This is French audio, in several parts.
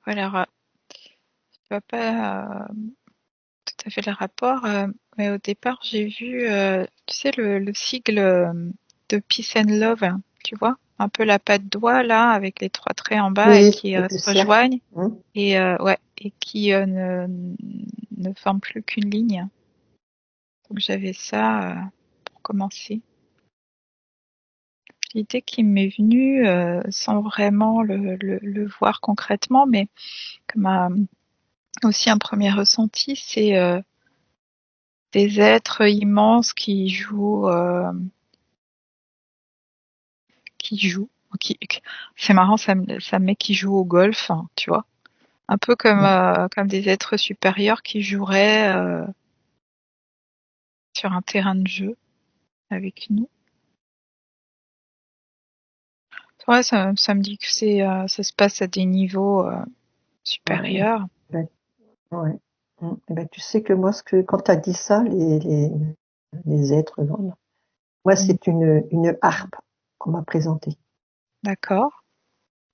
Alors, je vois pas tout à fait le rapport, mais au départ, j'ai vu, tu sais, le sigle de Peace and Love, hein, tu vois? Un peu la patte doigt, là, avec les trois traits en bas et Oui, qui avec le se cercle. rejoignent Hein. et ouais, et qui ne forment plus qu'une ligne. Donc j'avais ça pour commencer. L'idée qui m'est venue, sans vraiment le voir concrètement, mais comme aussi un premier ressenti, c'est des êtres immenses qui jouent. C'est marrant, ça me met qui jouent au golf, hein, tu vois. Un peu Hein. comme des êtres supérieurs qui joueraient sur un terrain de jeu avec nous. Ouais, ça me dit que ça se passe à des niveaux Ouais. supérieurs. Ben, ouais. Eh ben, tu sais que moi, quand tu as dit ça, les êtres, non, moi, Mm. c'est une harpe qu'on m'a présentée D'accord.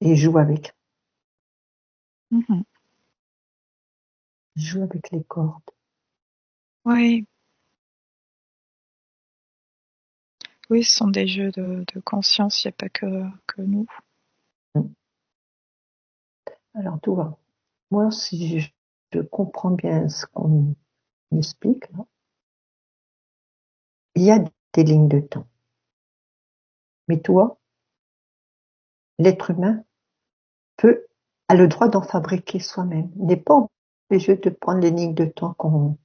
et je joue avec. Mhm. Je joue avec les cordes. Oui, oui, ce sont des jeux de conscience, il n'y a pas que nous. Hein. Alors, tout va. Moi, si je comprends bien ce qu'on m'explique, là, il y a des lignes de temps. Mais toi, l'être humain peut, a le droit d'en fabriquer soi-même. Il n'est pas obligé de prendre les lignes de temps qu'on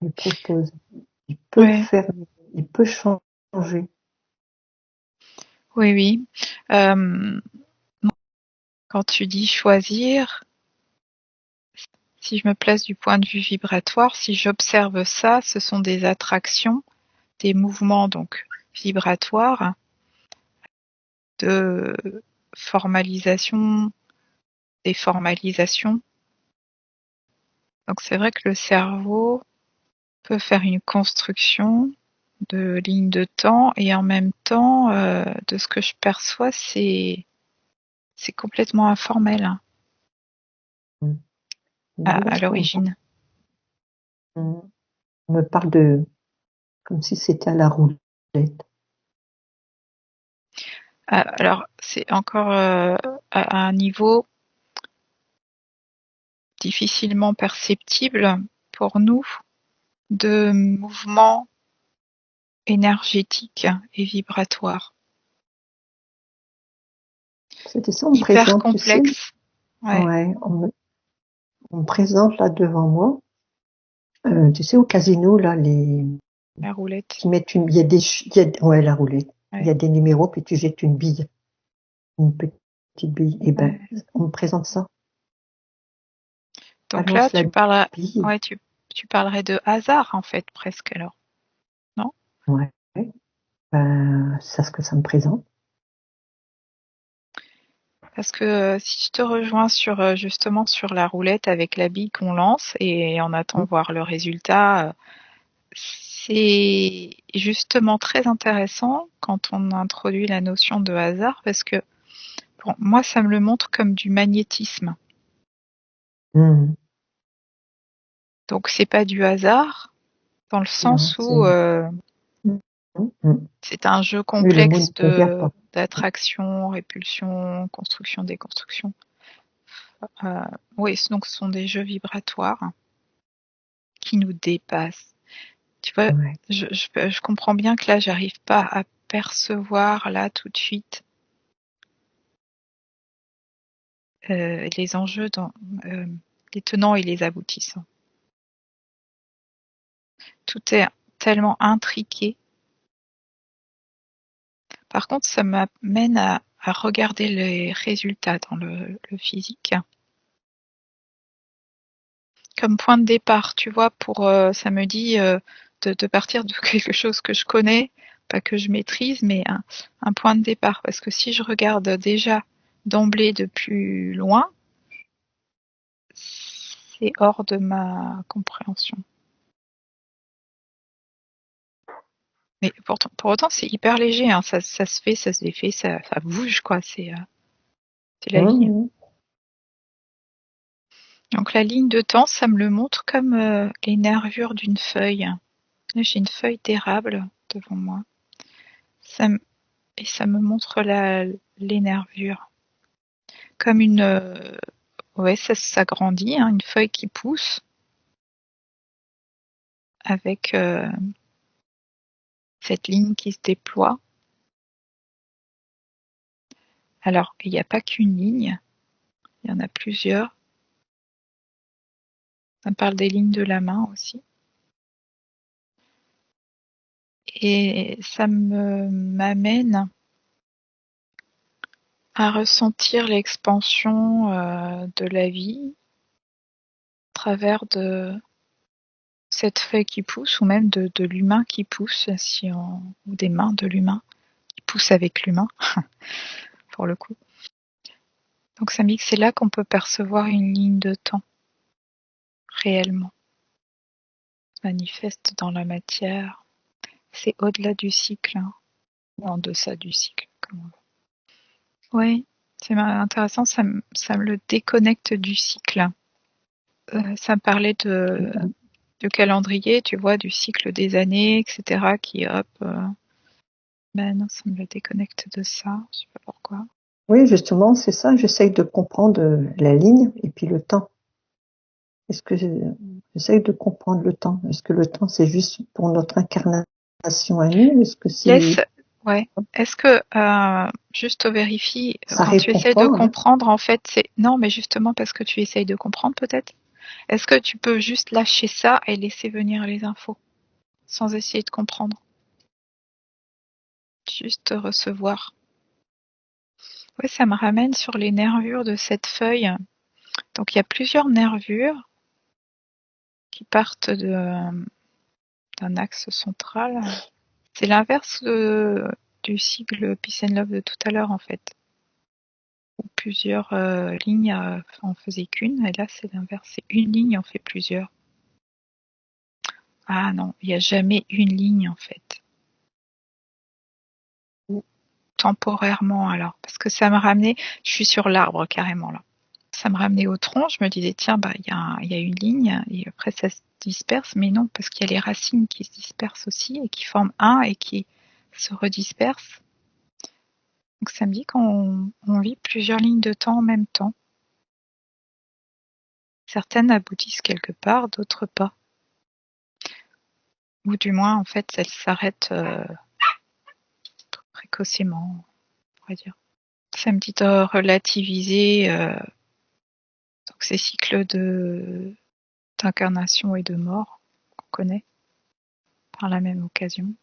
lui propose. Il peut Ouais, faire, il peut changer. oui, oui. Euh, Quand tu dis choisir, si je me place du point de vue vibratoire, si j'observe ça, ce sont des attractions, des mouvements donc vibratoires de formalisation, déformalisation. Donc c'est vrai que le cerveau peut faire une construction de lignes de temps et en même temps, de ce que je perçois, c'est complètement informel, hein, à Lorsqu'on l'origine. on me parle de, comme si c'était à la roulette. Alors c'est encore à un niveau difficilement perceptible pour nous de mouvements énergétiques et vibratoires. C'était ça, on me Hyper présente, tu sais, complexe. Ouais, ouais, on me présente là devant moi, tu sais, au casino, là, la roulette. qui mettent il y a ouais, la roulette. Il y Ouais, a des numéros, puis tu jettes une petite bille. Et ben, ouais. on me présente ça. Donc là, Balance la bille. ouais, tu parlerais de hasard en fait, presque alors, non? Ouais. Ben, c'est ce que ça me présente. Parce que si je te rejoins sur justement sur la roulette avec la bille qu'on lance et on attend Hein. voir le résultat, c'est justement très intéressant quand on introduit la notion de hasard parce que pour moi, ça me le montre comme du magnétisme. Mmh. Donc c'est pas du hasard dans le Non, sens où c'est. Mmh, mmh. c'est un jeu Oui, le mot complexe ne convient pas. d'attraction, répulsion, construction, déconstruction. Oui, donc ce sont des jeux vibratoires qui nous dépassent. Tu vois, Ouais. je comprends bien que là, j'arrive pas à percevoir là tout de suite les enjeux euh, les tenants et les aboutissants. Tout est tellement intriqué. Par contre, ça m'amène à regarder les résultats dans le physique comme point de départ, tu vois, pour ça me dit de partir de quelque chose que je connais, pas que je maîtrise, mais un point de départ. Parce que si je regarde déjà d'emblée de plus loin, c'est hors de ma compréhension. Mais pour autant, c'est hyper léger, hein. Ça se fait, ça se défait, ça bouge, quoi. C'est la vie. Donc la ligne de temps, ça me le montre comme les nervures d'une feuille. Là, j'ai une feuille d'érable devant moi. Et ça me montre les nervures. Comme ouais, ça s'agrandit, hein, une feuille qui pousse avec cette ligne qui se déploie. Alors, il n'y a pas qu'une ligne, il y en a plusieurs. Ça parle des lignes de la main aussi. Et ça m'amène à ressentir l'expansion de la vie à travers de cette feuille qui pousse, ou même de l'humain qui pousse, ou des mains de l'humain qui poussent avec l'humain, pour le coup. Donc ça me dit que c'est là qu'on peut percevoir une ligne de temps, réellement. Se manifeste dans la matière. C'est au-delà du cycle, hein, ou en deçà du cycle, comme on veut. Oui, c'est intéressant, ça me le déconnecte du cycle. Ça me parlait de calendrier, tu vois, du cycle des années, etc., qui hop. Ben non, ça me le déconnecte de ça, je sais pas pourquoi. Oui, justement, c'est ça. J'essaye de comprendre la ligne et puis le temps. Est-ce que j'essaye de comprendre le temps? Est-ce que le temps, c'est juste pour notre incarnation à nous? Est-ce que c'est... Ouais. Est-ce que, juste vérifie, Ça quand tu répond essayes pas, de hein. comprendre, en fait, c'est... Non, mais justement parce que tu essayes de comprendre, peut-être. Est-ce que tu peux juste lâcher ça et laisser venir les infos, sans essayer de comprendre? Juste recevoir. Ouais, ça me ramène sur les nervures de cette feuille. Donc il y a plusieurs nervures qui partent d'un axe central. C'est l'inverse du sigle Peace and Love de tout à l'heure, en fait. Où plusieurs lignes en faisaient qu'une, et là c'est l'inverse. C'est une ligne en fait plusieurs. Ah non, il n'y a jamais une ligne en fait. Temporairement alors, parce que ça me ramenait, je suis sur l'arbre carrément là. Ça me ramenait au tronc, je me disais tiens, bah il y a une ligne, et après ça se disperse, mais non, parce qu'il y a les racines qui se dispersent aussi, et qui forment un, et qui se redispersent. Donc ça me dit qu'on vit plusieurs lignes de temps en même temps. Certaines aboutissent quelque part, d'autres pas. Ou du moins, en fait, elles s'arrêtent précocement, on pourrait dire. Ça me dit de relativiser donc ces cycles d'incarnation et de mort qu'on connaît par la même occasion.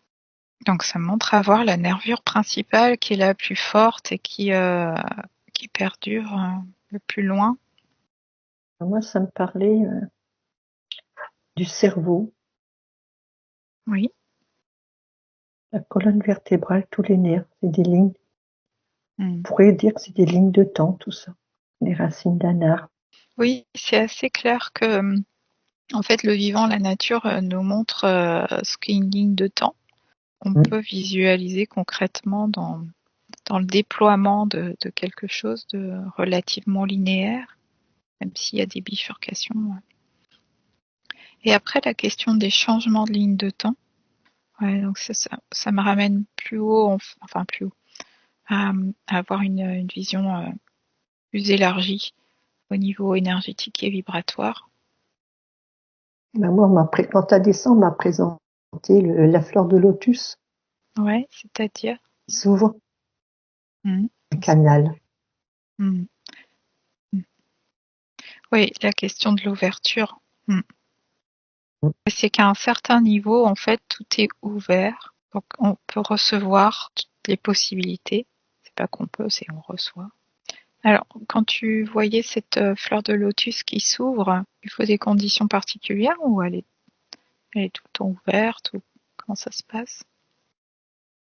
Donc ça me montre à voir la nervure principale qui est la plus forte et qui perdure le plus loin. Moi, ça me parlait du cerveau. Oui. La colonne vertébrale, tous les nerfs, c'est des lignes. Mm. On pourrait dire que c'est des lignes de temps, tout ça. Les racines d'un arbre. Oui, c'est assez clair que, en fait, le vivant, la nature, nous montre ce qu'est une ligne de temps. On peut visualiser concrètement dans le déploiement de quelque chose de relativement linéaire, même s'il y a des bifurcations. Et après, la question des changements de ligne de temps. Ouais, donc ça me ramène plus haut, enfin plus haut, à avoir une vision plus élargie au niveau énergétique et vibratoire. Ben moi, quand tu as dit ça, on m'a présenté la fleur de lotus. Ouais, c'est-à-dire Qui s'ouvre. un canal. Oui, la question de l'ouverture. C'est qu'à un certain niveau, en fait, tout est ouvert. Donc, on peut recevoir toutes les possibilités. C'est pas qu'on peut, c'est on reçoit. Alors, quand tu voyais cette fleur de lotus qui s'ouvre, il faut des conditions particulières, ou elle est tout le temps ouverte, ou comment ça se passe?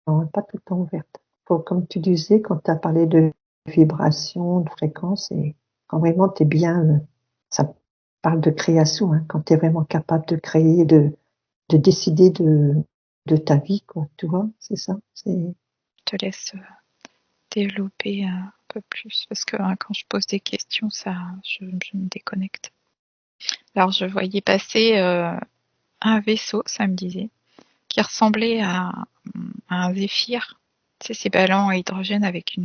Non, pas tout le temps ouverte. Comme tu disais, quand tu as parlé de vibration, de fréquence, et quand vraiment tu es bien, ça parle de création, hein, quand tu es vraiment capable de créer, de décider de ta vie, quoi, tu vois, c'est ça. Je te laisse développer un peu plus parce que quand je pose des questions, je me déconnecte. Alors je voyais passer un vaisseau, ça me disait, qui ressemblait à un zéphyr. Tu sais, ces ballons à hydrogène avec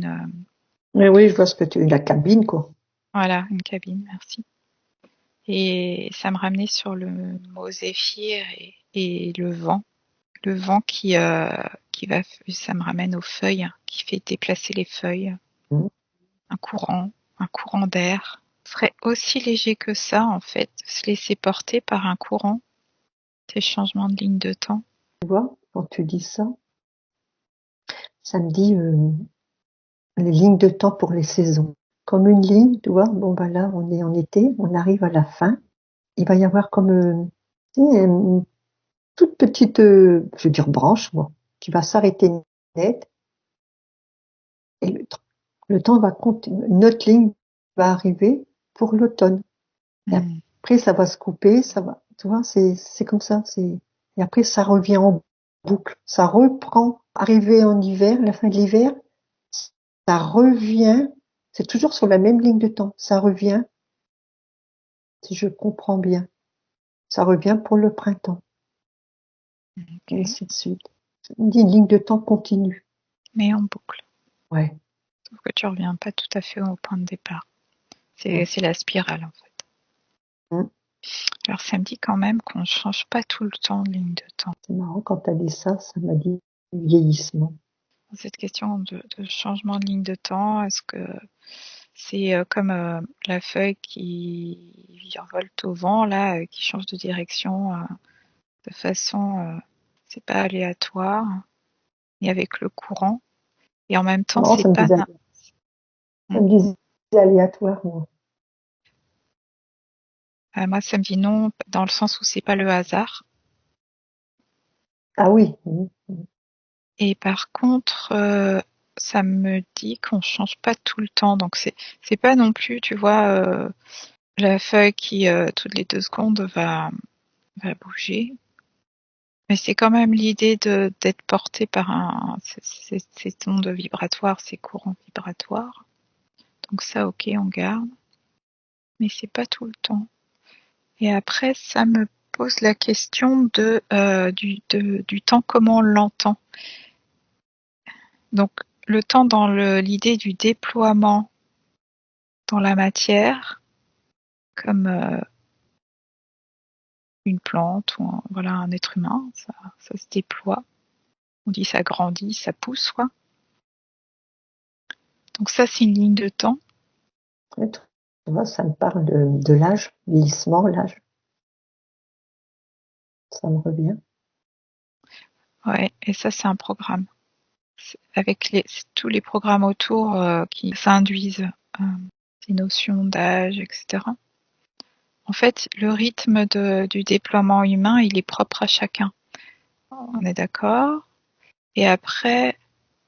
Mais oui, je vois ce que la cabine, quoi. voilà, une cabine, merci. Et ça me ramenait sur le mot zéphyr et le vent. Le vent qui va, ça me ramène aux feuilles, qui fait déplacer les feuilles. Mm. Un courant d'air. Serait aussi léger que ça, en fait, se laisser porter par un courant, ces changements de ligne de temps. Tu vois, quand tu dis ça, ça me dit les lignes de temps pour les saisons. Comme une ligne, tu vois, bon ben là, on est en été, on arrive à la fin. Il va y avoir comme tu sais, une toute petite, je veux dire branche, moi, qui va s'arrêter net. Et le temps va continuer. Une autre ligne va arriver pour l'automne. Et Hmm. après, ça va se couper, ça va, tu vois, c'est comme ça. Et après, ça revient en boucle. Ça reprend, arrivé en hiver, la fin de l'hiver, ça revient. C'est toujours sur la même ligne de temps. Ça revient, si je comprends bien. Ça revient pour le printemps. Et Ok. ainsi de suite. On dit une ligne de temps continue. Mais en boucle. Ouais. Sauf que tu reviens pas tout à fait au point de départ. Mm. C'est la spirale, en fait. Mm. Alors, ça me dit quand même qu'on ne change pas tout le temps de ligne de temps. C'est marrant, quand tu as dit ça, ça m'a dit vieillissement. Cette question de changement de ligne de temps, est-ce que c'est comme la feuille qui virevolte au vent, là, qui change de direction de façon, c'est pas aléatoire, ni avec le courant, et en même temps, Non, c'est pas. ça me disait aléatoire, moi. Moi, ça me dit non, dans le sens où c'est pas le hasard. Ah oui. Et par contre, ça me dit qu'on change pas tout le temps. Donc c'est pas non plus, tu vois, la feuille qui toutes les 2 secondes va bouger. Mais c'est quand même l'idée d'être porté par ces ondes vibratoires, ces courants vibratoires. Donc ça, ok, on garde. Mais c'est pas tout le temps. Et après, ça me pose la question du temps, comment on l'entend. Donc le temps dans l'idée du déploiement dans la matière, comme une plante ou voilà, un être humain, ça se déploie. On dit ça grandit, ça pousse, quoi. Donc ça, c'est une ligne de temps. Tu vois, ça me parle de l'âge, vieillissement, l'âge. Ça me revient. Ouais, et ça, c'est un programme. Avec tous les programmes autour qui s'induisent ces notions d'âge, etc. En fait, le rythme du déploiement humain, il est propre à chacun. On est d'accord. Et après,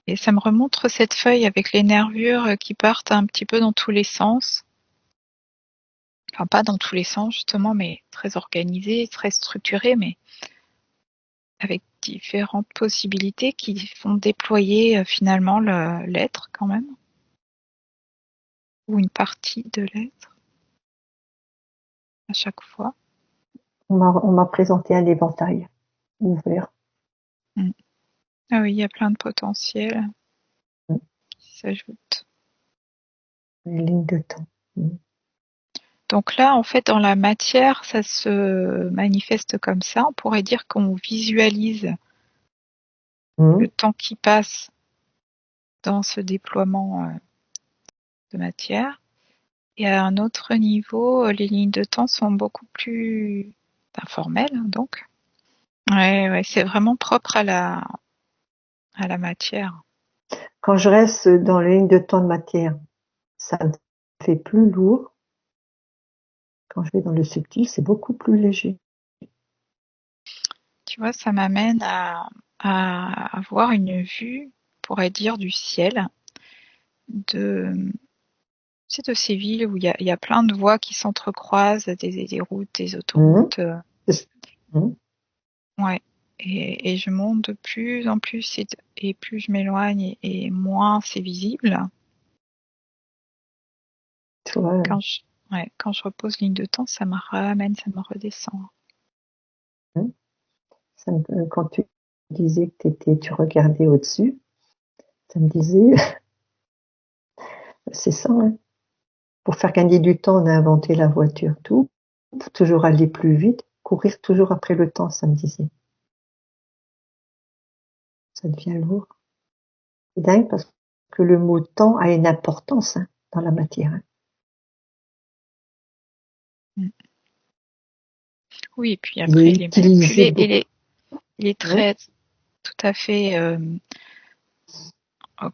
et ça me remontre cette feuille avec les nervures qui partent un petit peu dans tous les sens. Enfin, pas dans tous les sens, justement, mais très organisées, très structurées, mais avec différentes possibilités qui font déployer finalement l'être quand même, ou une partie de l'être à chaque fois. On m'a présenté un éventail ouvert. Mm. Ah oui, il y a plein de potentiels qui s'ajoutent. Une ligne de temps. Donc là, en fait, dans la matière, ça se manifeste comme ça. On pourrait dire qu'on visualise le temps qui passe dans ce déploiement de matière. Et à un autre niveau, les lignes de temps sont beaucoup plus informelles, donc. Ouais, ouais, c'est vraiment propre à la matière. Quand je reste dans les lignes de temps de matière, ça me fait plus lourd. Quand je vais dans le subtil, c'est beaucoup plus léger. Tu vois, ça m'amène à avoir une vue, on pourrait dire, du ciel, de, c'est de ces villes où il y a plein de voies qui s'entrecroisent, des routes, des Mmh. autoroutes. Mmh. Ouais. et je monte de plus en plus et plus je m'éloigne et moins c'est visible. Tu vois, Quand je repose ligne de temps, ça me ramène, ça me redescend. quand tu disais que tu regardais au-dessus, ça me disait, c'est ça, hein. Pour faire gagner du temps, on a inventé la voiture, tout. Pour toujours aller plus vite, courir toujours après le temps, ça me disait. Ça devient lourd. C'est dingue parce que le mot temps a une importance, hein, dans la matière, hein. Oui, et puis Il est après, il est utilisé manipulé. beaucoup. Il est Oui, très, tout à fait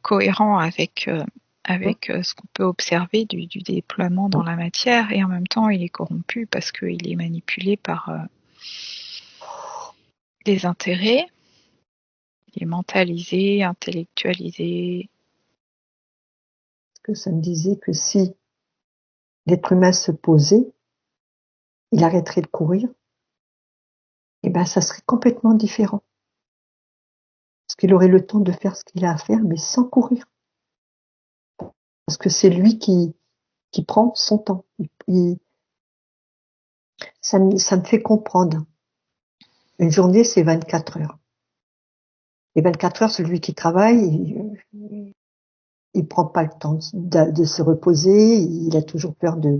cohérent avec ce qu'on peut observer du déploiement dans la matière, et en même temps, il est corrompu parce qu'il est manipulé par des intérêts. Il est mentalisé, intellectualisé. parce que ça me disait que si l'être humain se posait, il arrêterait de courir, et ben ça serait complètement différent. Parce qu'il aurait le temps de faire ce qu'il a à faire, mais sans courir. Parce que c'est lui qui prend son temps. Ça me fait comprendre. Une journée, c'est 24 heures. Et 24 heures, celui qui travaille, il prend pas le temps de se reposer, il a toujours peur de...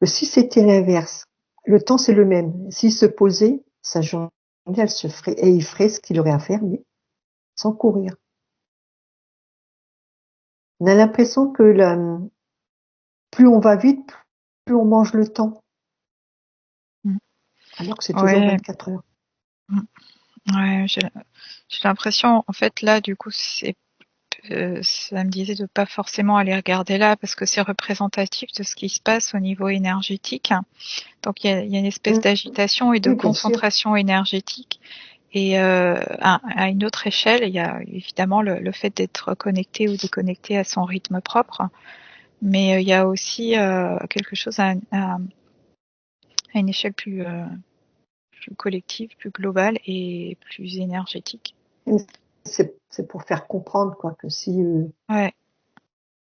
Si c'était l'inverse, le temps c'est le même. S'il se posait, sa journée, elle se ferait, et il ferait ce qu'il aurait à faire, mais sans courir. On a l'impression que plus on va vite, plus on mange le temps. Mm. Alors que c'est toujours Ouais, 24 heures. ouais, j'ai l'impression, en fait, là, du coup, ça me disait de pas forcément aller regarder là parce que c'est représentatif de ce qui se passe au niveau énergétique. Donc il y a une espèce d'agitation et de Oui, bien sûr. concentration énergétique. Et à une autre échelle, il y a évidemment le fait d'être connecté ou déconnecté à son rythme propre, mais il y a aussi quelque chose à une échelle plus collective, plus globale et plus énergétique. C'est pour faire comprendre, quoi, que si, Ouais.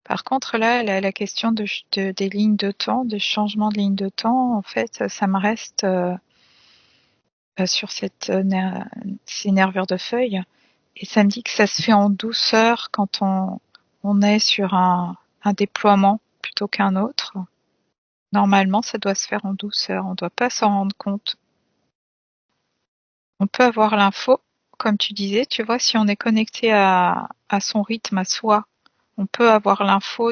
Par contre, là, la question des lignes de temps, des changements de lignes de temps, en fait, ça me reste sur ces nervures de feuilles. Et ça me dit que ça se fait en douceur quand on est sur un déploiement plutôt qu'un autre. Normalement, ça doit se faire en douceur. On ne doit pas s'en rendre compte. On peut avoir l'info, comme tu disais, tu vois, si on est connecté à son rythme, à soi, on peut avoir l'info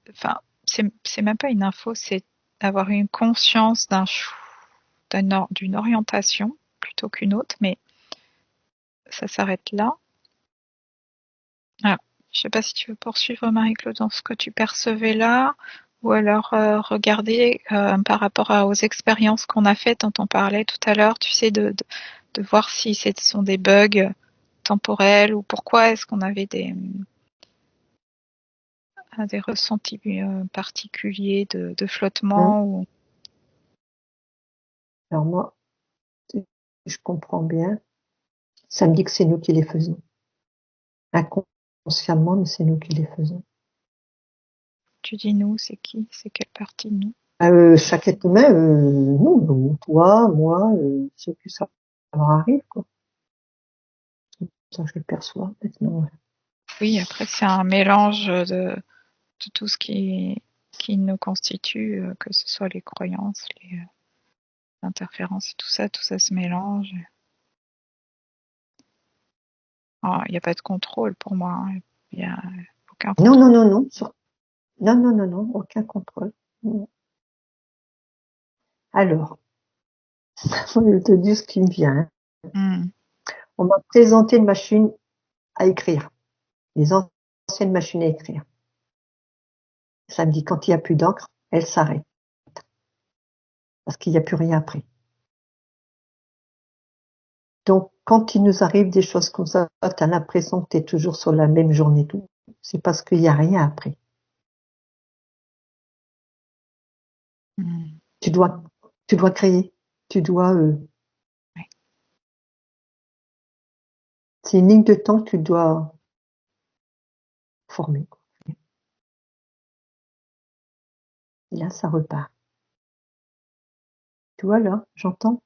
enfin, c'est même pas une info, c'est avoir une conscience d'une orientation plutôt qu'une autre, mais ça s'arrête là. Alors, je sais pas si tu veux poursuivre, Marie-Claude, dans ce que tu percevais là, ou alors regarder par rapport aux expériences qu'on a faites, dont on parlait tout à l'heure, tu sais, de voir si ce sont des bugs temporels ou pourquoi est-ce qu'on avait des ressentis particuliers de flottement ou... alors moi, je comprends bien. Ça me dit que c'est nous qui les faisons. Inconsciemment, mais c'est nous qui les faisons. Tu dis nous, c'est qui? C'est quelle partie de nous? Chaque être humain, nous, toi, moi, ceux que ça leur arrive, quoi. Ça, je le perçois maintenant. Oui, après c'est un mélange de tout ce qui nous constitue, que ce soit les croyances, les interférences, tout ça se mélange. Ah, il n'y a pas de contrôle pour moi, hein. Il n'y a aucun Non, non, contrôle. non, non. Non, non, non, non, aucun contrôle. Non. Alors, je te dis ce qui me vient, hein. Hmm. On m'a présenté une machine à écrire, les anciennes machines à écrire. Ça me dit quand il n'y a plus d'encre, elle s'arrête parce qu'il n'y a plus rien après. Donc, quand il nous arrive des choses comme ça, tu as l'impression que tu es toujours sur la même journée, tout. C'est parce qu'il n'y a rien après. Hmm. Tu dois, tu dois créer. tu dois... Ouais. C'est une ligne de temps que tu dois former. Et là, ça repart. Tu vois, là, j'entends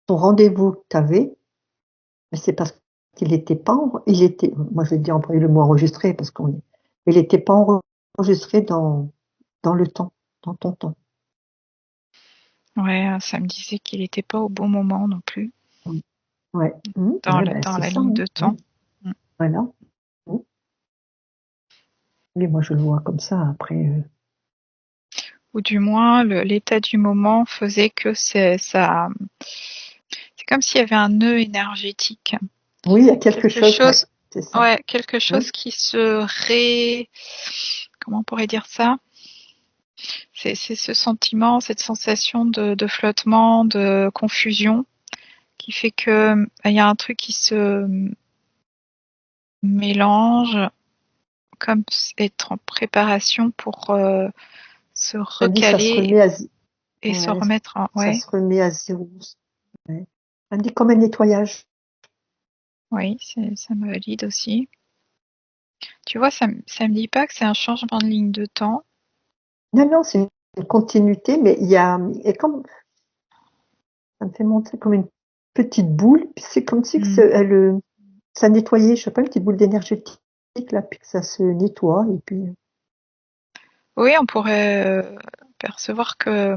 ton rendez-vous que tu avais, mais c'est parce qu'il n'était pas... Il était, moi, je vais dire employer le mot enregistré, parce qu'on est... Il n'était pas enregistré dans le temps, dans ton temps. Ouais, ça me disait qu'il n'était pas au bon moment non plus. Ouais. Dans C'est la ça. ligne de temps. Voilà. Mais moi, je le vois comme ça. Après, Ou du moins, l'état du moment faisait que c'est comme s'il y avait un nœud énergétique. oui, il y a quelque Quelque chose. chose, C'est ça. quelque Ouais. chose qui se comment on pourrait dire ça? C'est ce sentiment, cette sensation de flottement, de confusion, qui fait que il y a un truc qui se mélange, comme être en préparation pour se Ça dit, ça se recaler remet à, et se ouais, remettre en... ça Ouais, se remet à zéro. Ouais. Ça me dit comme un nettoyage. oui, ça me valide aussi. Tu vois, ça me dit pas que c'est un changement de ligne de temps. Non, c'est une continuité, mais et comme, ça me fait monter comme une petite boule, puis c'est comme si que ça nettoyait, je sais pas, une petite boule d'énergétique, là, puis que ça se nettoie, et puis, Oui, on pourrait percevoir que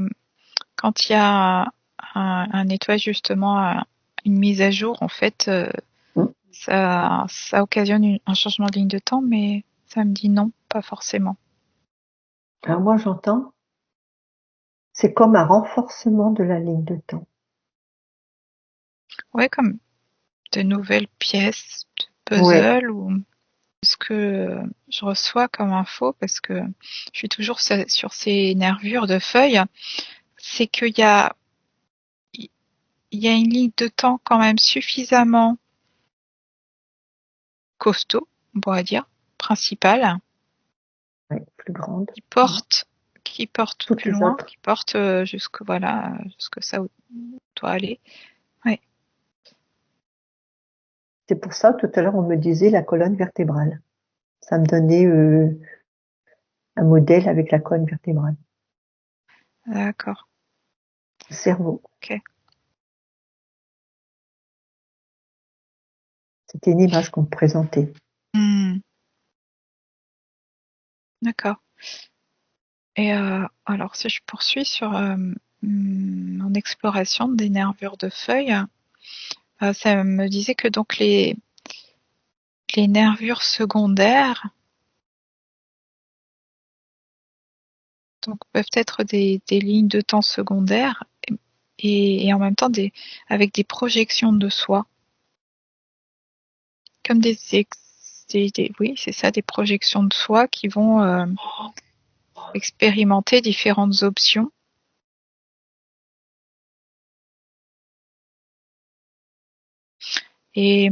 quand il y a un nettoyage, justement, une mise à jour, en fait, hum. ça occasionne un changement de ligne de temps, mais ça me dit non, pas forcément. Alors moi, j'entends, c'est comme un renforcement de la ligne de temps. Ouais, comme de nouvelles pièces de Ouais. puzzle ou ce que je reçois comme info, parce que je suis toujours sur ces nervures de feuilles, c'est il y a une ligne de temps quand même suffisamment costaud, on pourrait dire, principale, Ouais, plus grande. qui porte, qui porte Toutes plus les loin, autres. qui porte jusque voilà, jusque ça où doit aller. Ouais. C'est pour ça, tout à l'heure, on me disait la colonne vertébrale. Ça me donnait un modèle avec la colonne vertébrale. D'accord. Le cerveau. Ok. C'était une image qu'on me présentait. Hmm. D'accord. Et alors, si je poursuis sur mon exploration des nervures de feuilles, ça me disait que donc les nervures secondaires donc, peuvent être des lignes de temps secondaires et en même temps avec des projections de soi, comme oui, c'est ça, des projections de soi qui vont expérimenter différentes options. Et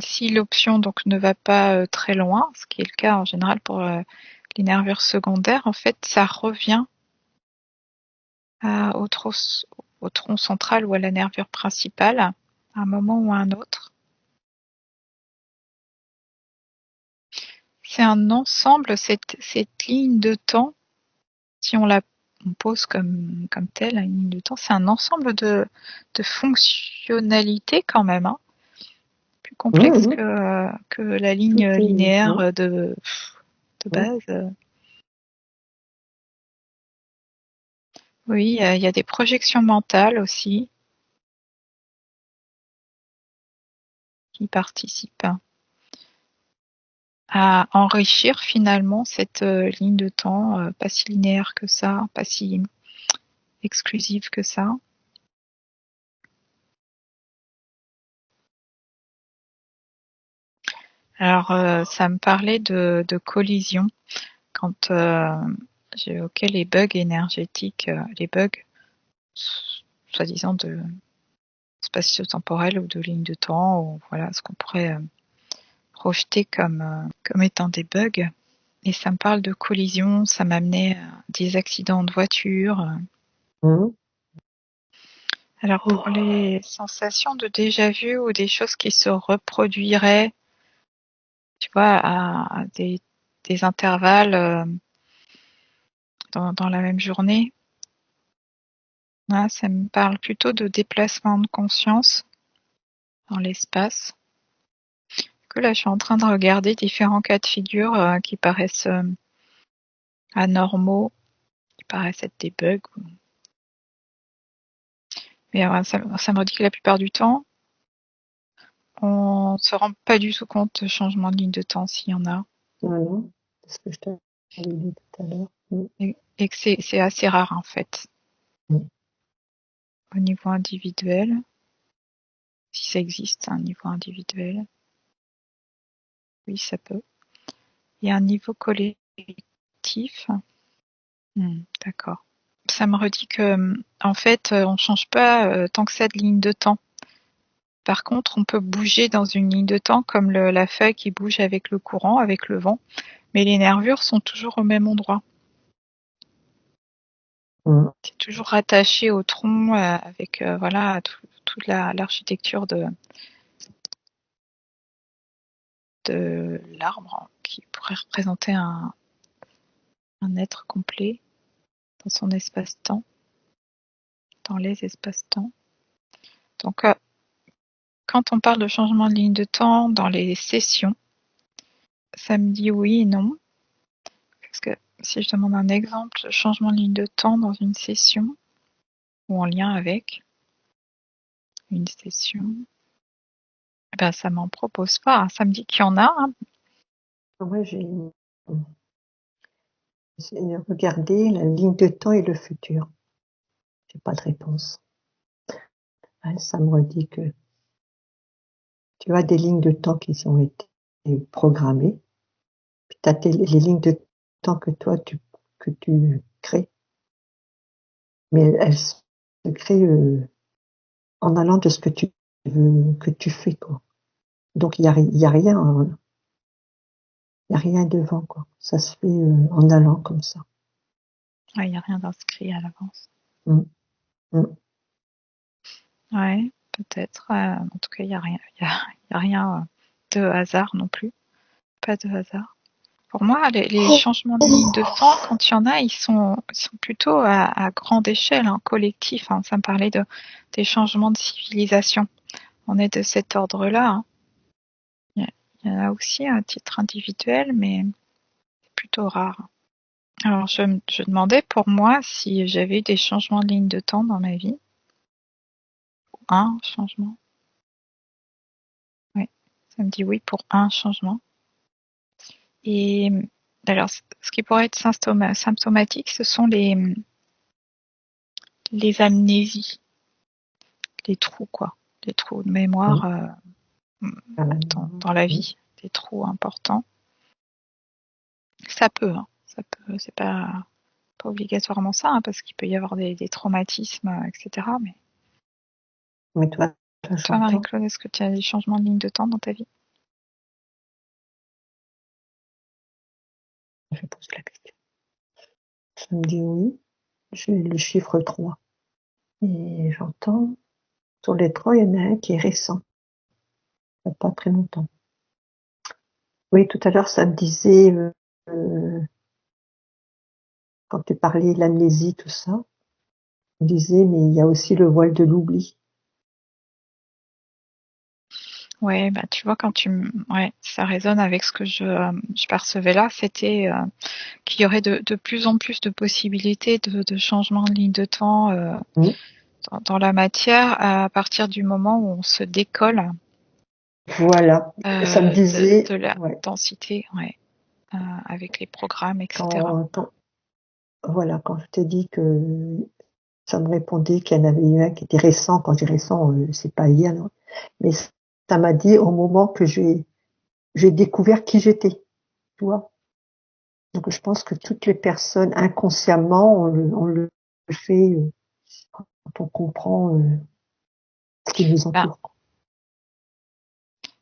si l'option donc ne va pas très loin, ce qui est le cas en général pour les nervures secondaires, en fait, ça revient au tronc central ou à la nervure principale, à un moment ou à un autre. C'est un ensemble, cette ligne de temps, si on pose comme telle une ligne de temps, c'est un ensemble de fonctionnalités quand même, hein, plus complexe Mmh. que la Tout ligne est, linéaire ouais. de base. Oui, il y a des projections mentales aussi qui participent à enrichir finalement cette ligne de temps, pas si linéaire que ça, pas si exclusive que ça. Alors, ça me parlait de collision quand j'évoquais les bugs énergétiques, les bugs soi-disant de spatio-temporels ou de lignes de temps, ou voilà ce qu'on pourrait projeter comme étant des bugs. Et ça me parle de collision, ça m'amenait à des accidents de voiture, Mmh. Alors pour les sensations de déjà-vu ou des choses qui se reproduiraient, tu vois, à des intervalles dans la même journée, là, ça me parle plutôt de déplacement de conscience dans l'espace. Que là, je suis en train de regarder différents cas de figure qui paraissent anormaux, qui paraissent être des bugs. Mais ça me dit que la plupart du temps, on se rend pas du tout compte de changement de ligne de temps s'il y en a. Non, c'est ce que je t'avais dit tout à l'heure. Et que c'est assez rare en fait. Mm. Au niveau individuel, si ça existe à un niveau individuel, oui, ça peut. Et à un niveau collectif, d'accord. Ça me redit que, en fait, on change pas tant que ça de ligne de temps. Par contre, on peut bouger dans une ligne de temps comme la feuille qui bouge avec le courant, avec le vent, mais les nervures sont toujours au même endroit. C'est toujours rattaché au tronc avec voilà toute l'architecture de l'arbre qui pourrait représenter un être complet dans son espace-temps, dans les espaces-temps. Donc, quand on parle de changement de ligne de temps dans les sessions, ça me dit oui et non. Parce que si je demande un exemple de changement de ligne de temps dans une session ou en lien avec une session, ben ça m'en propose pas. Ça me dit qu'il y en a. Hein. Moi, j'ai regardé la ligne de temps et le futur. J'ai pas de réponse. Ça me redit que tu as des lignes de temps qui ont été programmées, puis tu as les lignes de temps que toi que tu crées, mais elles se créent en allant de ce que tu veux que tu fais, quoi. Donc il y a rien, il y a rien devant, quoi. Ça se fait en allant comme ça. Il n'y a rien d'inscrit à l'avance. Mm. Mm. Ouais, peut-être. En tout cas, il n'y a rien, y a rien de hasard non plus. Pas de hasard. Pour moi, les changements de ligne de temps, quand il y en a, ils sont plutôt à grande échelle, hein, collectif. Hein. Ça me parlait des changements de civilisation. On est de cet ordre-là. Hein. Il y en a aussi à titre individuel, mais c'est plutôt rare. Alors, je demandais pour moi si j'avais eu des changements de ligne de temps dans ma vie. Un changement. Oui, ça me dit oui pour un changement. Et alors, ce qui pourrait être symptomatique, ce sont les amnésies, les trous, quoi. Les trous de mémoire dans la vie, des trous importants. Ça peut, hein. Ça peut, c'est pas obligatoirement ça, hein, parce qu'il peut y avoir des traumatismes, etc. Mais toi, Marie-Claude, est-ce que tu as des changements de ligne de temps dans ta vie? je pose la question. Ça me dit oui. J'ai le chiffre 3. Et j'entends, sur les 3, il y en a un qui est récent. Il n'y a pas très longtemps. Oui, tout à l'heure, ça me disait, quand tu parlais de l'amnésie, tout ça, on disait, mais il y a aussi le voile de l'oubli. Ouais, bah tu vois, ouais, ça résonne avec ce que je percevais là, c'était qu'il y aurait de plus en plus de possibilités de changement de ligne de temps dans la matière à partir du moment où on se décolle Voilà, ça me disait, de la ouais, densité, ouais, avec les programmes, etc. voilà, quand je t'ai dit que ça me répondait qu'il y en avait eu un qui était récent, quand je dis récent, c'est pas hier, non, mais ça m'a dit au moment que j'ai découvert qui j'étais, tu vois. Donc je pense que toutes les personnes, inconsciemment, on le fait quand on comprend ce qui nous Ben, entoure.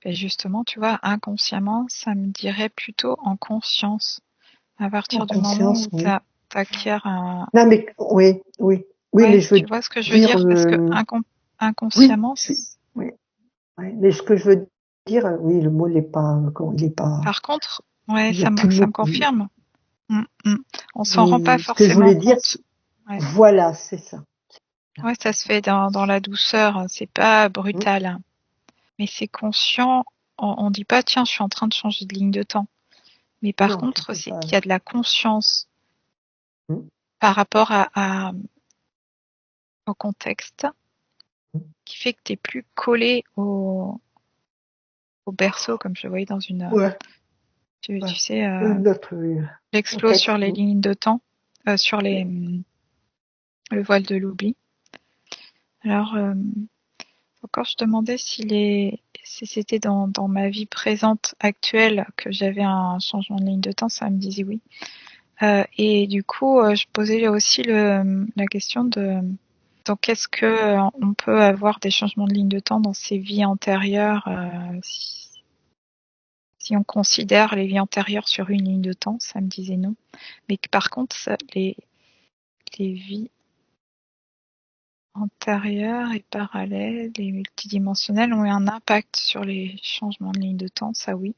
et justement, tu vois, inconsciemment, ça me dirait plutôt en conscience. À En partir du moment conscience, où tu oui. acquiers un... Non, mais oui, oui. Oui, Ouais, mais je veux tu vois ce que je veux dire, dire? Parce que oui, inconsciemment, oui, ouais, mais ce que je veux dire, oui, le mot n'est pas, il est pas, par contre, ouais, il n'y a ça plus de me mot. confirme. On s'en rend pas Mais ce que je forcément voulais dire, compte. Ouais, voilà, c'est ça. ouais, ça se fait dans la douceur, c'est pas Mm. brutal, hein. Mais c'est conscient. On dit pas, tiens, je suis en train de changer de ligne de temps. Mais par Non, tu contre, peux c'est pas. qu'il y a de la conscience Mm. par rapport au contexte Mm. qui fait que tu es plus collé au berceau, comme je le voyais dans une. Ouais, Tu ouais. sais, Notre j'explose sur texte. les lignes de temps, sur le voile de l'oubli. Alors, encore, je demandais si c'était dans ma vie présente actuelle que j'avais un changement de ligne de temps, ça me disait oui. Et du coup, je posais aussi la question de donc est-ce que on peut avoir des changements de ligne de temps dans ses vies antérieures si on considère les vies antérieures sur une ligne de temps, ça me disait non. Mais que par contre, les vies antérieures et parallèles et multidimensionnelles ont eu un impact sur les changements de ligne de temps, ça oui.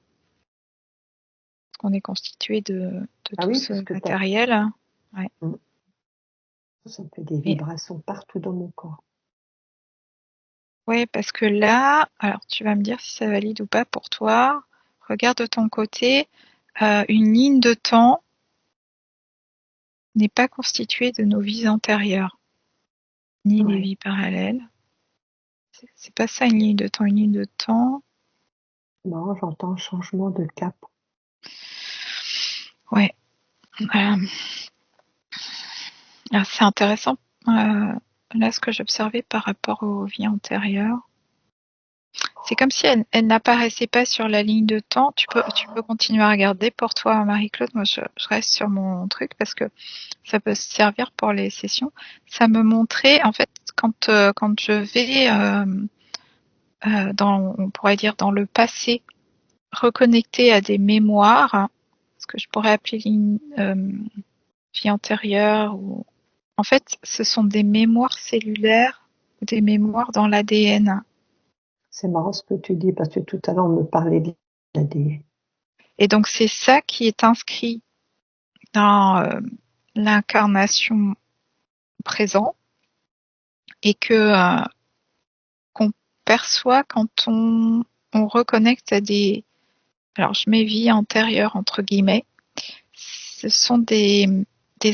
Parce qu'on est constitué de Ah tout oui, ce parce que matériel. Ouais. ça me fait des Mais vibrations partout dans mon corps. ouais, parce que là, alors tu vas me dire si ça valide ou pas pour toi. Regarde de ton côté, une ligne de temps n'est pas constituée de nos vies antérieures, ni des Ouais. vies parallèles. C'est pas ça une ligne de temps. Une ligne de temps, Non, j'entends changement de cap. ouais. Euh, c'est intéressant. Là, ce que j'observais par rapport aux vies antérieures, c'est comme si elle n'apparaissait pas sur la ligne de temps. Tu peux continuer à regarder pour toi, Marie-Claude. Moi, je reste sur mon truc parce que ça peut servir pour les sessions. Ça me montrait, en fait, quand je vais on pourrait dire dans le passé, reconnecter à des mémoires, ce que je pourrais appeler vie antérieure, ou en fait, ce sont des mémoires cellulaires, des mémoires dans l'ADN. C'est marrant ce que tu dis, parce que tout à l'heure, on me parlait de l'ADN. Et donc, c'est ça qui est inscrit dans l'incarnation présent et qu'on perçoit quand on reconnecte à des, alors je mets vie antérieure entre guillemets, ce sont des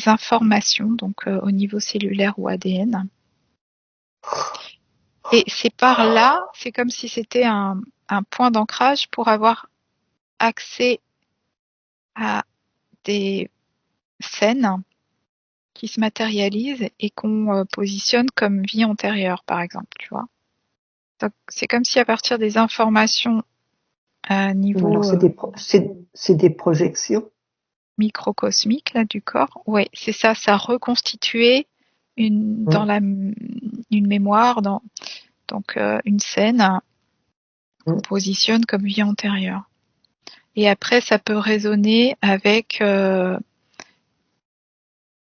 informations, donc au niveau cellulaire ou ADN. Et c'est par là, c'est comme si c'était un point d'ancrage pour avoir accès à des scènes qui se matérialisent et qu'on positionne comme vie antérieure, par exemple, tu vois. Donc, c'est comme si à partir des informations à Alors, niveau c'est des projections. microcosmique là, du corps, ouais, c'est ça, ça reconstituait dans Mm. une mémoire, donc une scène qu'on Mm. positionne comme vie antérieure. Et après, ça peut résonner avec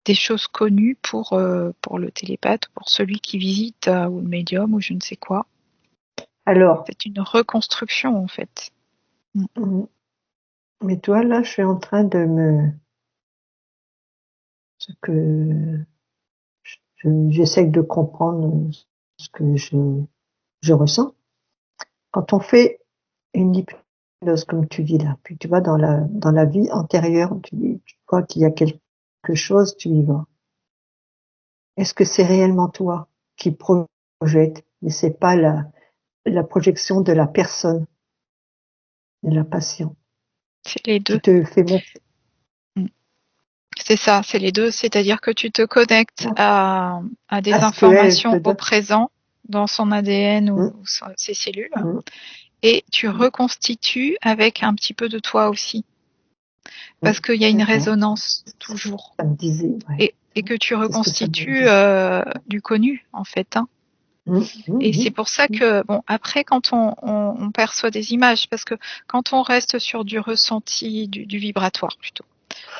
des choses connues pour le télépathe, pour celui qui visite ou le médium ou je ne sais quoi. Alors, C'est une reconstruction en fait. mm, mais toi, là, je suis en train ce que j'essaie de comprendre ce que je ressens. Quand on fait une hypnose, comme tu dis là, puis tu vas dans la vie antérieure, tu vois qu'il y a quelque chose, tu y vas. Est-ce que c'est réellement toi qui projette, mais c'est pas la projection de la personne, de la patiente, C'est les qui deux. te fait monter? C'est ça, c'est les deux. C'est-à-dire que tu te connectes à des À ce qu'elle te informations au donne. présent dans son ADN ou Mm, ses cellules mm, et tu mm, reconstitues avec un petit peu de toi aussi. Parce mm. qu'il y a une D'accord. résonance toujours. Ça me disait, ouais. Et que tu C'est ce que ça me reconstitues dit. du connu en fait, hein. Mm, Et c'est mm, pour ça mm, que, bon, après, quand on perçoit des images, parce que quand on reste sur du ressenti, du vibratoire plutôt,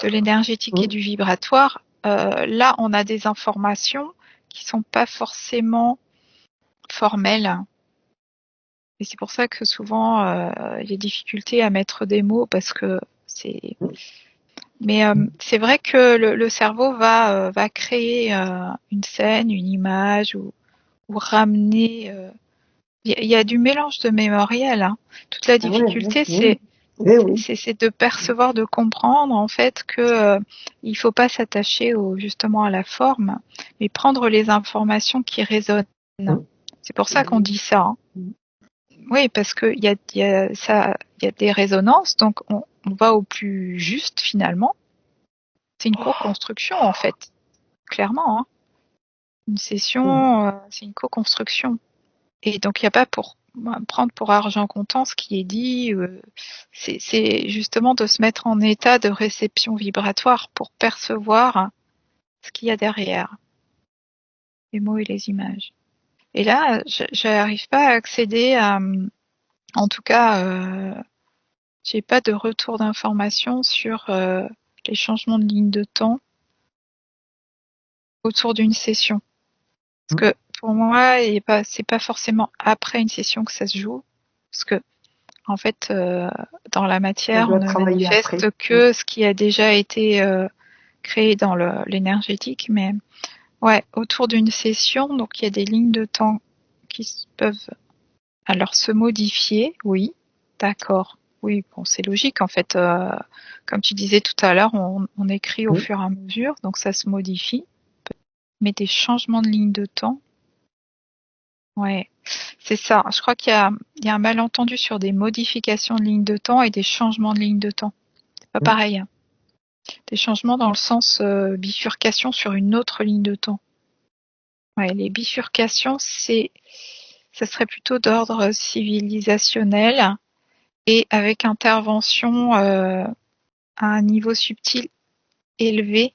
de l'énergétique et mm, du vibratoire, là, on a des informations qui sont pas forcément formelles. Et c'est pour ça que souvent il y a difficulté à mettre des mots parce que c'est. Mais c'est vrai que le cerveau va créer une scène, une image ou ramener. Il y a du mélange de mémoriel. Hein. Toute la difficulté, c'est de percevoir, de comprendre en fait que il faut pas s'attacher justement à la forme, mais prendre les informations qui résonnent. C'est pour ça qu'on dit ça. Hein. Oui, parce que il y a des résonances, donc on va au plus juste finalement. C'est une co-construction en fait, clairement. Hein. Une session, c'est une co-construction. Et donc il n'y a pas pour prendre pour argent comptant ce qui est dit. C'est justement de se mettre en état de réception vibratoire pour percevoir ce qu'il y a derrière les mots et les images. Et là, je n'arrive pas à accéder à, en tout cas, j'ai pas de retour d'information sur les changements de ligne de temps autour d'une session. Parce que pour moi, c'est pas forcément après une session que ça se joue, parce que en fait, dans la matière, on ne manifeste que ce qui a déjà été créé dans l'énergétique, mais ouais, autour d'une session, donc il y a des lignes de temps qui peuvent alors se modifier, oui, d'accord. Oui, bon, c'est logique en fait. Comme tu disais tout à l'heure, on écrit au fur et à mesure, donc ça se modifie. Mais des changements de ligne de temps, ouais, c'est ça. Je crois qu'il y a un malentendu sur des modifications de ligne de temps et des changements de ligne de temps. C'est pas pareil. Hein. Des changements dans le sens bifurcation sur une autre ligne de temps. Ouais, les bifurcations, ça serait plutôt d'ordre civilisationnel et avec intervention à un niveau subtil élevé,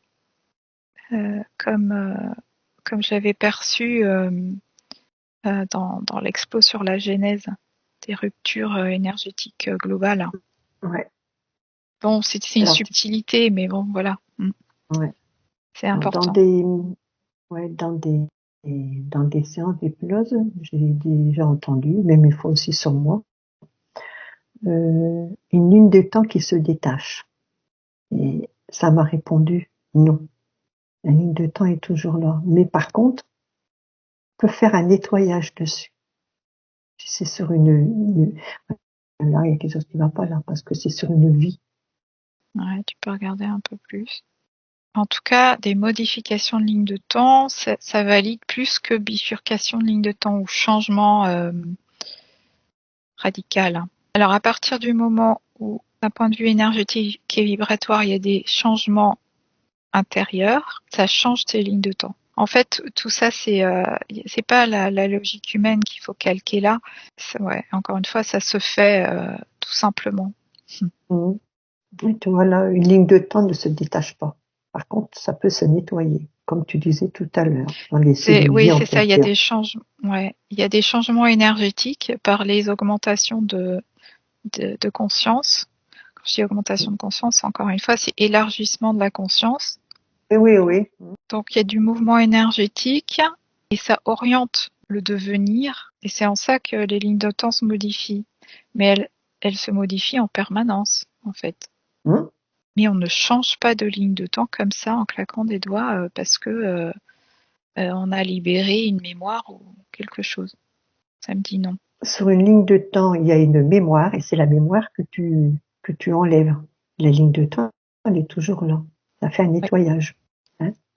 comme j'avais perçu dans l'expo sur la genèse des ruptures énergétiques globales. Ouais. Bon, c'est une subtilité, mais bon, voilà. Ouais. C'est important. Dans des séances d'hypnose, j'ai déjà entendu, même une fois aussi sur moi, une ligne de temps qui se détache. Et ça m'a répondu non. La ligne de temps est toujours là. Mais par contre, on peut faire un nettoyage dessus. Si c'est sur là, il y a quelque chose qui ne va pas là, parce que c'est sur une vie. Ouais, tu peux regarder un peu plus. En tout cas, des modifications de ligne de temps, ça valide plus que bifurcation de ligne de temps ou changement radical. Alors, à partir du moment où, d'un point de vue énergétique et vibratoire, il y a des changements intérieurs, ça change tes lignes de temps. En fait, tout ça, c'est pas la logique humaine qu'il faut calquer là. Ouais, encore une fois, ça se fait tout simplement. Et voilà, une ligne de temps ne se détache pas. Par contre, ça peut se nettoyer, comme tu disais tout à l'heure. Oui, c'est ça. Il y a des changements. Ouais, il y a des changements énergétiques par les augmentations de conscience. Quand je dis augmentation de conscience, encore une fois, c'est élargissement de la conscience. Oui. Donc il y a du mouvement énergétique et ça oriente le devenir. Et c'est en ça que les lignes de temps se modifient. Mais elles se modifient en permanence, en fait. Mais on ne change pas de ligne de temps comme ça en claquant des doigts parce que on a libéré une mémoire ou quelque chose. Ça me dit non. Sur une ligne de temps, il y a une mémoire et c'est la mémoire que tu enlèves. La ligne de temps, elle est toujours là. Ça fait un nettoyage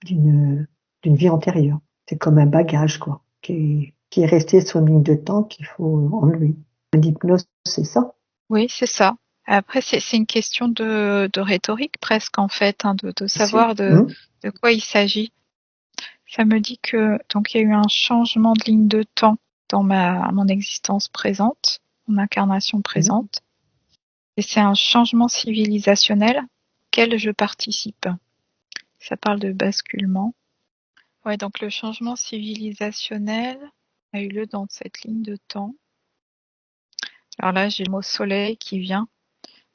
d'une vie antérieure. C'est comme un bagage, quoi, qui est resté sur une ligne de temps qu'il faut enlever. L'hypnose, c'est ça. Oui, c'est ça. Après, c'est une question de rhétorique presque en fait, de savoir de quoi il s'agit. Ça me dit que donc il y a eu un changement de ligne de temps dans mon existence présente, mon incarnation présente, et c'est un changement civilisationnel auquel je participe. Ça parle de basculement. Ouais, donc le changement civilisationnel a eu lieu dans cette ligne de temps. Alors là, j'ai le mot soleil qui vient.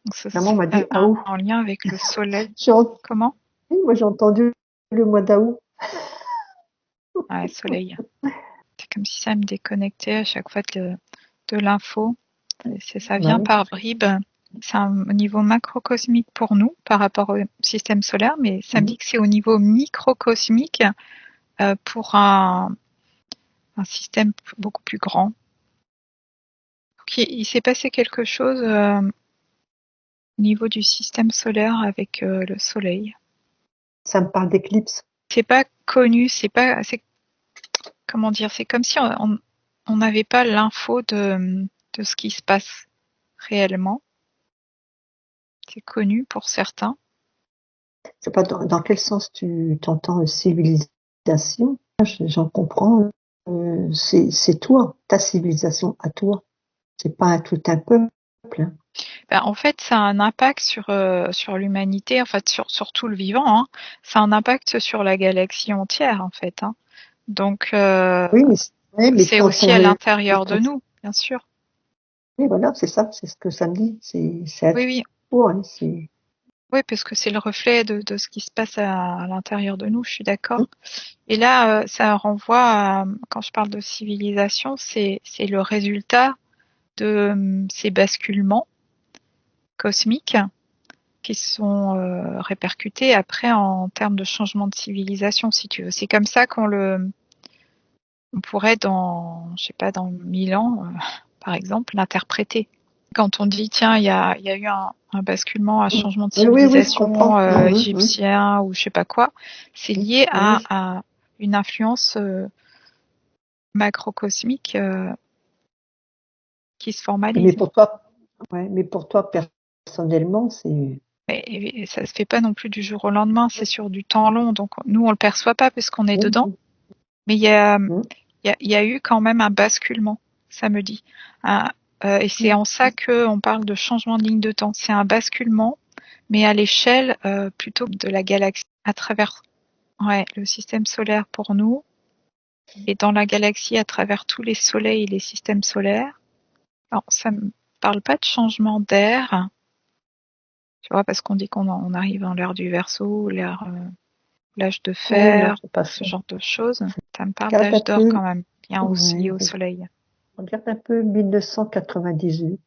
Donc ça, Maman m'a dit en lien avec le soleil. Comment? Moi, j'ai entendu le mois d'août. Ouais, soleil. C'est comme si ça me déconnectait à chaque fois de l'info. Ça vient par bribes. C'est au niveau macrocosmique pour nous par rapport au système solaire, mais ça me dit que c'est au niveau microcosmique pour un système beaucoup plus grand. Donc, il s'est passé quelque chose au niveau du système solaire avec le soleil. Ça me parle d'éclipse. C'est pas connu, comment dire, c'est comme si on n'avait pas l'info de ce qui se passe réellement. C'est connu pour certains. C'est pas dans quel sens tu t'entends civilisation? J'en comprends. C'est toi, ta civilisation à toi. C'est pas tout un peuple. Hein. Ben, en fait, ça a un impact sur l'humanité, en fait, sur tout le vivant. Hein. Ça a un impact sur la galaxie entière, en fait. Hein. Donc, Oui, mais c'est aussi à l'intérieur de nous, bien sûr. Oui, voilà, c'est ça, c'est ce que ça me dit. C'est à Oui. toi. Hein, oui, parce que c'est le reflet de ce qui se passe à l'intérieur de nous, je suis d'accord. Et là, ça renvoie à, quand je parle de civilisation, c'est le résultat de ces basculements cosmiques qui sont répercutés après en termes de changement de civilisation, si tu veux. C'est comme ça on pourrait dans 1000 ans, par exemple, l'interpréter. Quand on dit tiens, il y a eu un basculement, un changement de civilisation égyptien ou je sais pas quoi, c'est lié à une influence macrocosmique qui se formalise. Mais pour toi personnellement, c'est. Et ça se fait pas non plus du jour au lendemain, c'est sur du temps long. Donc nous, on le perçoit pas parce qu'on est dedans. Mais il y a eu quand même un basculement, ça me dit. Et c'est en ça qu'on parle de changement de ligne de temps. C'est un basculement, mais à l'échelle plutôt de la galaxie, à travers le système solaire pour nous, et dans la galaxie à travers tous les soleils et les systèmes solaires. Alors, ça me parle pas de changement d'air, tu vois, parce qu'on dit qu'on arrive dans l'ère du Verseau, l'âge de fer, ce genre de choses. Ça me parle d'âge d'or quand même, bien aussi au soleil. Regarde un peu 1998.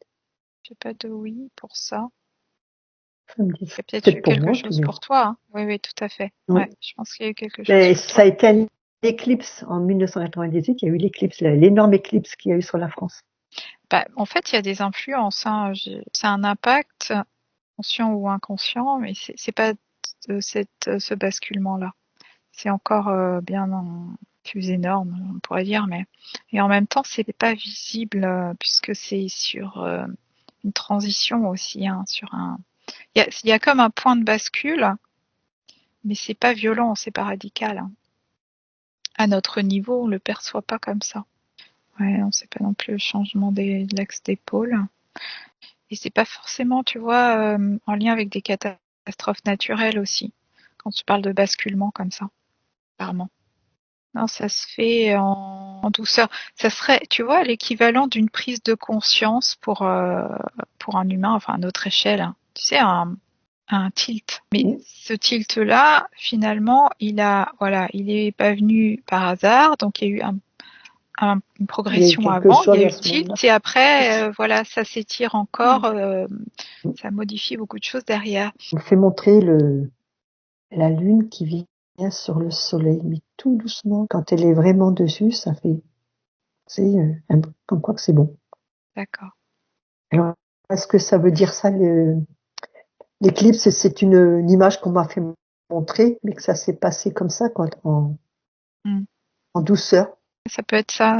J'ai pas de oui pour ça. Ça me dit Il y a peut-être eu quelque chose pour toi. Hein. Oui, tout à fait. Ouais, je pense qu'il y a eu quelque chose pour ça toi. a été un éclipse en 1998. Il y a eu l'éclipse, l'énorme éclicse qu'il y a eu sur la France. Bah, en fait, il y a des influences. Hein. C'est un impact conscient ou inconscient, mais c'est pas ce basculement-là. C'est encore bien plus énorme, on pourrait dire, mais et en même temps, c'est pas visible puisque c'est sur une transition aussi, hein, sur un. Il y a comme un point de bascule, mais c'est pas violent, c'est pas radical. Hein. À notre niveau, on le perçoit pas comme ça. Ouais, on sait pas non plus le changement de l'axe d'épaule. Et c'est pas forcément, tu vois, en lien avec des catastrophes naturelles aussi. Quand tu parles de basculement comme ça, apparemment. Non, ça se fait en douceur. Ça serait, tu vois, l'équivalent d'une prise de conscience pour un humain, enfin à notre échelle. Hein. Tu sais, un tilt. Mais ce tilt-là, finalement, il est pas venu par hasard. Donc il y a eu une progression avant, il y a eu le tilt et après, ça s'étire encore, ça modifie beaucoup de choses derrière. On fait montrer la lune qui vient sur le soleil, mais tout doucement. Quand elle est vraiment dessus, ça fait, comme quoi que c'est bon. D'accord. Alors, est-ce que ça veut dire ça, l'éclipse, c'est une image qu'on m'a fait montrer, mais que ça s'est passé comme ça, en douceur. Ça peut être ça,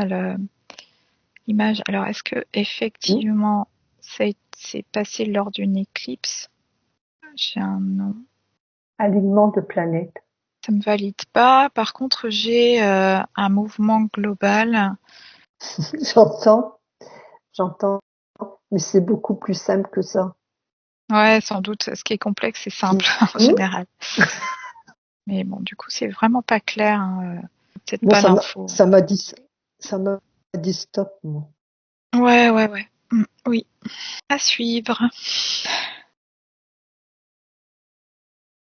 l'image. Alors, est-ce que effectivement, ça s'est passé lors d'une éclipse? J'ai un nom. Alignement de planètes. Ça me valide pas. Par contre, j'ai un mouvement global. J'entends, mais c'est beaucoup plus simple que ça. Ouais, sans doute. Ce qui est complexe, c'est simple en général. Mais bon, du coup, c'est vraiment pas clair. Hein. Peut-être pas l'info. Ça m'a dit stop, moi. Ouais. Oui. À suivre.